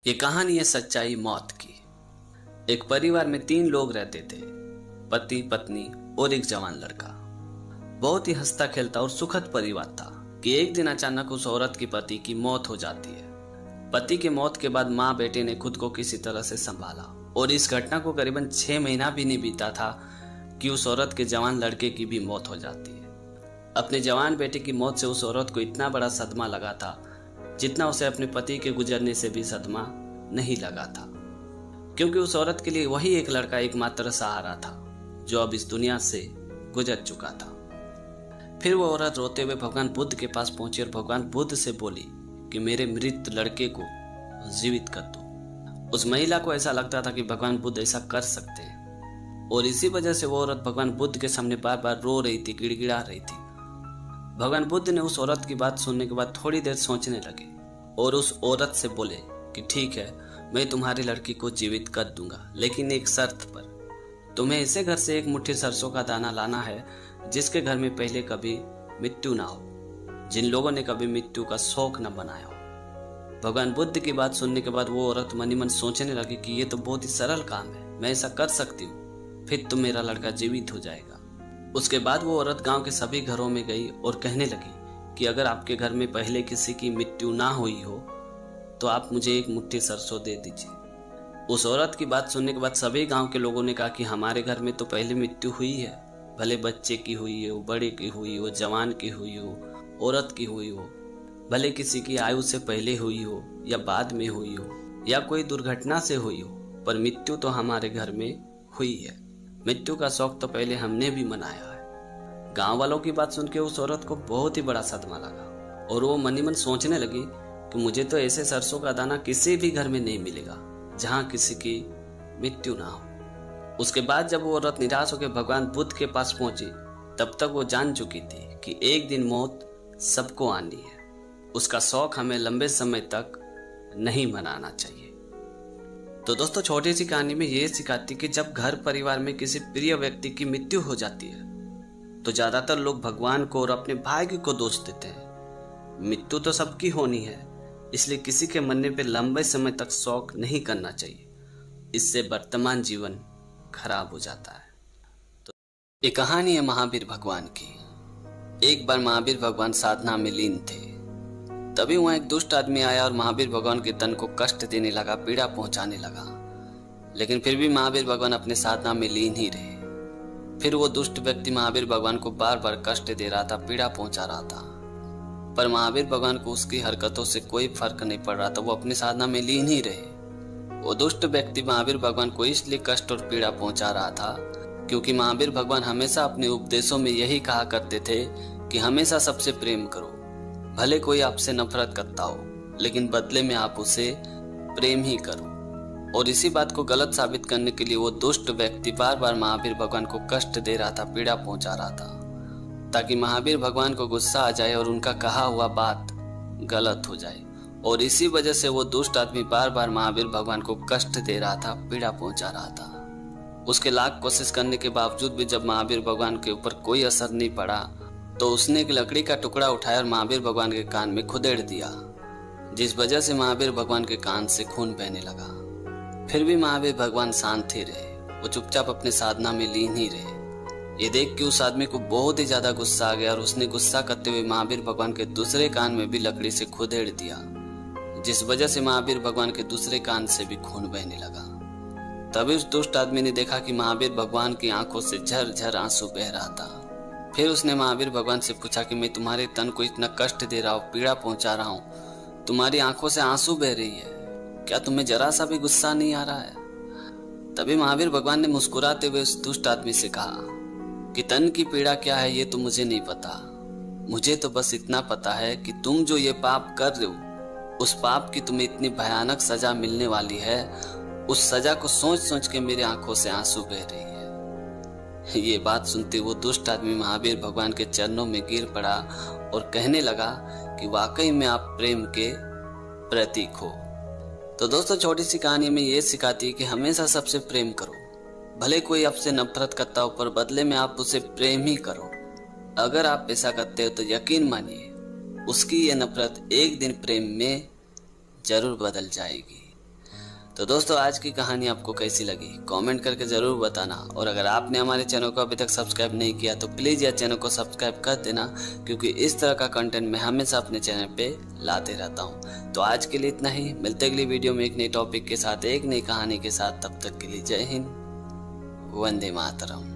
ये कहानी है सच्चाई मौत की। एक परिवार में 3 लोग रहते थे, पति, पत्नी और एक जवान लड़का। बहुत ही हंसता खेलता और सुखद परिवार था कि एक दिन अचानक उस औरत की पति की मौत हो जाती है। पति के मौत के बाद माँ बेटे ने खुद को किसी तरह से संभाला और इस घटना को करीबन 6 महीना भी नहीं बीता था कि उस औरत के जवान लड़के की भी मौत हो जाती है। अपने जवान बेटे की मौत से उस औरत को इतना बड़ा सदमा लगा था जितना उसे अपने पति के गुजरने से भी सदमा नहीं लगा था, क्योंकि उस औरत के लिए वही एक लड़का एकमात्र सहारा था जो अब इस दुनिया से गुजर चुका था। फिर वो औरत रोते हुए भगवान बुद्ध के पास पहुंची और भगवान बुद्ध से बोली कि मेरे मृत लड़के को जीवित कर दो। उस महिला को ऐसा लगता था कि भगवान बुद्ध ऐसा कर सकते हैं और इसी वजह से वो औरत भगवान बुद्ध के सामने बार बार रो रही थी, गिड़गिड़ा रही थी। भगवान बुद्ध ने उस औरत की बात सुनने के बाद थोड़ी देर सोचने लगे और उस औरत से बोले कि ठीक है, मैं तुम्हारी लड़की को जीवित कर दूंगा, लेकिन एक शर्त पर। तुम्हें ऐसे घर से एक मुट्ठी सरसों का दाना लाना है जिसके घर में पहले कभी मृत्यु ना हो, जिन लोगों ने कभी मृत्यु का शौक न बनाया हो। भगवान बुद्ध की बात सुनने के बाद वो औरत मन ही मन सोचने लगी कि ये तो बहुत ही सरल काम है, मैं ऐसा कर सकती हूँ, फिर तो मेरा लड़का जीवित हो जाएगा। उसके बाद वो औरत गांव के सभी घरों में गई और कहने लगी कि अगर आपके घर में पहले किसी की मृत्यु ना हुई हो तो आप मुझे एक मुट्ठी सरसों दे दीजिए। उस औरत की बात सुनने के बाद सभी गांव के लोगों ने कहा कि हमारे घर में तो पहले मृत्यु हुई है, भले बच्चे की हुई हो, बड़े की हुई हो, जवान की हुई हो, औरत की हुई हो, भले किसी की आयु से पहले हुई हो या बाद में हुई हो या कोई दुर्घटना से हुई हो, पर मृत्यु तो हमारे घर में हुई है। मृत्यु का शौक तो पहले हमने भी मनाया है। गांव वालों की बात सुन के उस औरत को बहुत ही बड़ा सदमा लगा और वो मन ही मन सोचने लगी कि मुझे तो ऐसे सरसों का दाना किसी भी घर में नहीं मिलेगा जहां किसी की मृत्यु ना हो। उसके बाद जब वो औरत निराश होकर भगवान बुद्ध के पास पहुंची, तब तक वो जान चुकी थी कि एक दिन मौत सबको आनी है। उसका शौक हमें लंबे समय तक नहीं मनाना चाहिए। तो दोस्तों, छोटी सी कहानी में ये सिखाती कि जब घर परिवार में किसी प्रिय व्यक्ति की मृत्यु हो जाती है तो ज्यादातर लोग भगवान को और अपने भाग्य को दोष देते हैं। मृत्यु तो सबकी होनी है, इसलिए किसी के मरने पे लंबे समय तक शौक नहीं करना चाहिए, इससे वर्तमान जीवन खराब हो जाता है। तो ये कहानी है महावीर भगवान की। एक बार महावीर भगवान साधना में लीन थे, तभी वहां एक दुष्ट आदमी आया और महावीर भगवान के तन को कष्ट देने लगा, पीड़ा पहुंचाने लगा। लेकिन फिर भी महावीर भगवान अपने साधना में लीन ही रहे। फिर वो दुष्ट व्यक्ति महावीर भगवान को बार बार कष्ट दे रहा था, पीड़ा पहुंचा रहा था, पर महावीर भगवान को उसकी हरकतों से कोई फर्क नहीं पड़ रहा था। वो अपनी साधना में लीन ही रहे। वो दुष्ट व्यक्ति महावीर भगवान को इसलिए कष्ट और पीड़ा पहुंचा रहा था क्योंकि महावीर भगवान हमेशा अपने उपदेशों में यही कहा करते थे कि हमेशा सबसे प्रेम करो, भले कोई आपसे नफरत करता हो, लेकिन बदले में आप उसे प्रेम ही करो। और इसी बात को गलत साबित करने के लिए वो दुष्ट व्यक्ति बार बार महावीर भगवान को कष्ट दे रहा था, पीड़ा पहुंचा रहा था, ताकि महावीर भगवान को गुस्सा आ जाए और उनका कहा हुआ बात गलत हो जाए। और इसी वजह से वो दुष्ट आदमी बार बार महावीर भगवान को कष्ट दे रहा था, पीड़ा पहुंचा रहा था। उसके लाख कोशिश करने के बावजूद भी जब महावीर भगवान के ऊपर कोई असर नहीं पड़ा तो उसने एक लकड़ी का टुकड़ा उठाया और महावीर भगवान के कान में खुदेड़ दिया, जिस वजह से महावीर भगवान के कान से खून बहने लगा। फिर भी महावीर भगवान शांत ही रहे, वो चुपचाप अपने साधना में लीन ही रहे। ये देख के उस आदमी को बहुत ही ज्यादा गुस्सा आ गया और उसने गुस्सा करते हुए महावीर भगवान के दूसरे कान में भी लकड़ी से खुदेड़ दिया, जिस वजह से महावीर भगवान के दूसरे कान से भी खून बहने लगा। तभी उस दुष्ट आदमी ने देखा कि महावीर भगवान की आंखों से झरझर आंसू बह रहा था। फिर उसने महावीर भगवान से पूछा कि मैं तुम्हारे तन को इतना कष्ट दे रहा हूँ, पीड़ा पहुंचा रहा हूँ, तुम्हारी आंखों से आंसू बह रही है, क्या तुम्हें जरा सा भी गुस्सा नहीं आ रहा है? तभी महावीर भगवान ने मुस्कुराते हुए उस दुष्ट आदमी से कहा कि तन की पीड़ा क्या है ये तो मुझे नहीं पता, मुझे तो बस इतना पता है कि तुम जो ये पाप कर रहे हो उस पाप की तुम्हें इतनी भयानक सजा मिलने वाली है, उस सजा को सोच सोच के मेरी आंखों से आंसू बह रही है। ये बात सुनते वो दुष्ट आदमी महावीर भगवान के चरणों में गिर पड़ा और कहने लगा कि वाकई में आप प्रेम के प्रतीक हो। तो दोस्तों, छोटी सी कहानी में ये सिखाती है कि हमेशा सबसे प्रेम करो, भले कोई आपसे नफरत करता हो, पर बदले में आप उसे प्रेम ही करो। अगर आप ऐसा करते हो तो यकीन मानिए उसकी ये नफरत एक दिन प्रेम में जरूर बदल जाएगी। तो दोस्तों आज की कहानी आपको कैसी लगी कमेंट करके ज़रूर बताना, और अगर आपने हमारे चैनल को अभी तक सब्सक्राइब नहीं किया तो प्लीज़ यार चैनल को सब्सक्राइब कर देना, क्योंकि इस तरह का कंटेंट मैं हमेशा अपने चैनल पे लाते रहता हूँ। तो आज के लिए इतना ही, मिलते अगली वीडियो में एक नई टॉपिक के साथ, एक नई कहानी के साथ। तब तक के लिए जय हिंद, वंदे मातरम।